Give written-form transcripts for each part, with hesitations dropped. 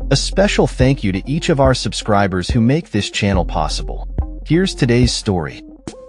A special thank you to each of our subscribers who make this channel possible. Here's today's story.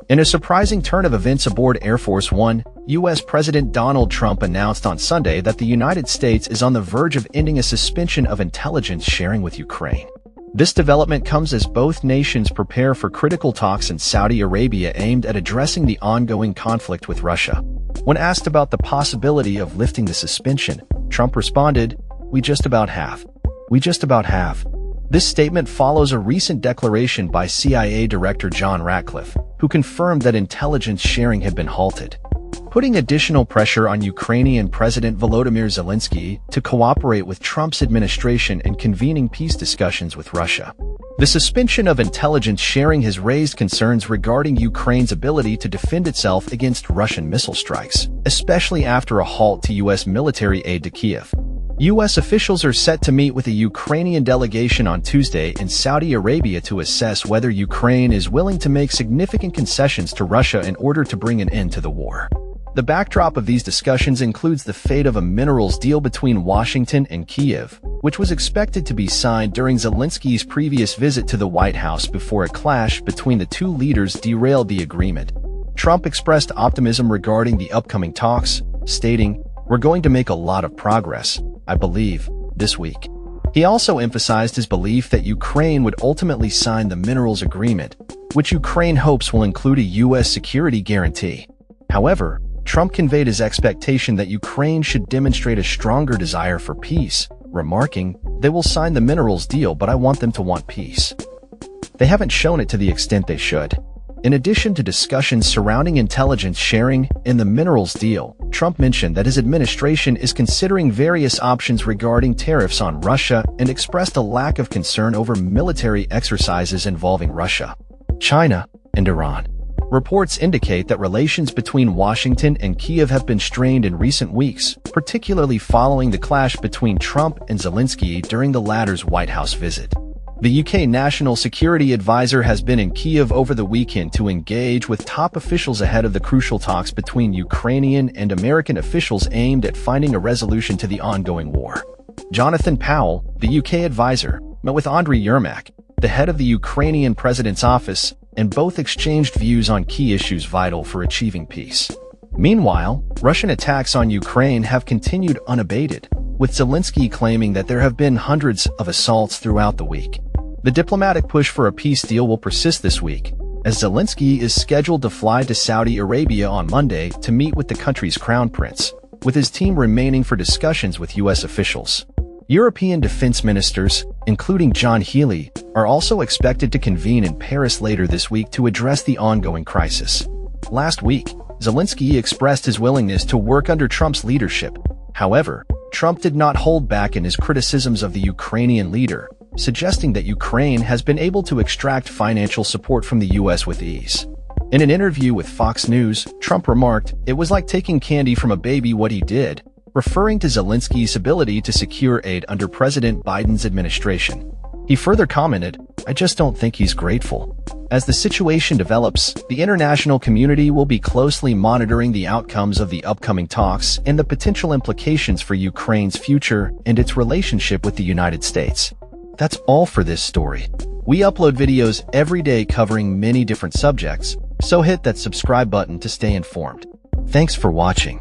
In a surprising turn of events aboard Air Force One, U.S. President Donald Trump announced on Sunday that the United States is on the verge of ending a suspension of intelligence sharing with Ukraine. This development comes as both nations prepare for critical talks in Saudi Arabia aimed at addressing the ongoing conflict with Russia. When asked about the possibility of lifting the suspension, Trump responded, "We just about have. We just about have." This statement follows a recent declaration by CIA Director John Ratcliffe, who confirmed that intelligence sharing had been halted, putting additional pressure on Ukrainian President Volodymyr Zelensky to cooperate with Trump's administration in convening peace discussions with Russia. The suspension of intelligence sharing has raised concerns regarding Ukraine's ability to defend itself against Russian missile strikes, especially after a halt to U.S. military aid to Kyiv. U.S. officials are set to meet with a Ukrainian delegation on Tuesday in Saudi Arabia to assess whether Ukraine is willing to make significant concessions to Russia in order to bring an end to the war. The backdrop of these discussions includes the fate of a minerals deal between Washington and Kyiv, which was expected to be signed during Zelensky's previous visit to the White House before a clash between the two leaders derailed the agreement. Trump expressed optimism regarding the upcoming talks, stating, "We're going to make a lot of progress, I believe, this week." He also emphasized his belief that Ukraine would ultimately sign the minerals agreement, which Ukraine hopes will include a U.S. security guarantee. However, Trump conveyed his expectation that Ukraine should demonstrate a stronger desire for peace, remarking, "They will sign the minerals deal, but I want them to want peace. They haven't shown it to the extent they should." In addition to discussions surrounding intelligence sharing in the minerals deal, Trump mentioned that his administration is considering various options regarding tariffs on Russia and expressed a lack of concern over military exercises involving Russia, China, and Iran. Reports indicate that relations between Washington and Kyiv have been strained in recent weeks, particularly following the clash between Trump and Zelensky during the latter's White House visit. The UK National Security Advisor has been in Kyiv over the weekend to engage with top officials ahead of the crucial talks between Ukrainian and American officials aimed at finding a resolution to the ongoing war. Jonathan Powell, the UK advisor, met with Andriy Yermak, the head of the Ukrainian president's office, and both exchanged views on key issues vital for achieving peace. Meanwhile, Russian attacks on Ukraine have continued unabated, with Zelensky claiming that there have been hundreds of assaults throughout the week. The diplomatic push for a peace deal will persist this week, as Zelensky is scheduled to fly to Saudi Arabia on Monday to meet with the country's crown prince, with his team remaining for discussions with U.S. officials. European defense ministers, including John Healey, are also expected to convene in Paris later this week to address the ongoing crisis. Last week, Zelensky expressed his willingness to work under Trump's leadership. However, Trump did not hold back in his criticisms of the Ukrainian leader, suggesting that Ukraine has been able to extract financial support from the U.S. with ease. In an interview with Fox News, Trump remarked, "It was like taking candy from a baby what he did," referring to Zelensky's ability to secure aid under President Biden's administration. He further commented, "I just don't think he's grateful." As the situation develops, the international community will be closely monitoring the outcomes of the upcoming talks and the potential implications for Ukraine's future and its relationship with the United States. That's all for this story. We upload videos every day covering many different subjects, so hit that subscribe button to stay informed. Thanks for watching.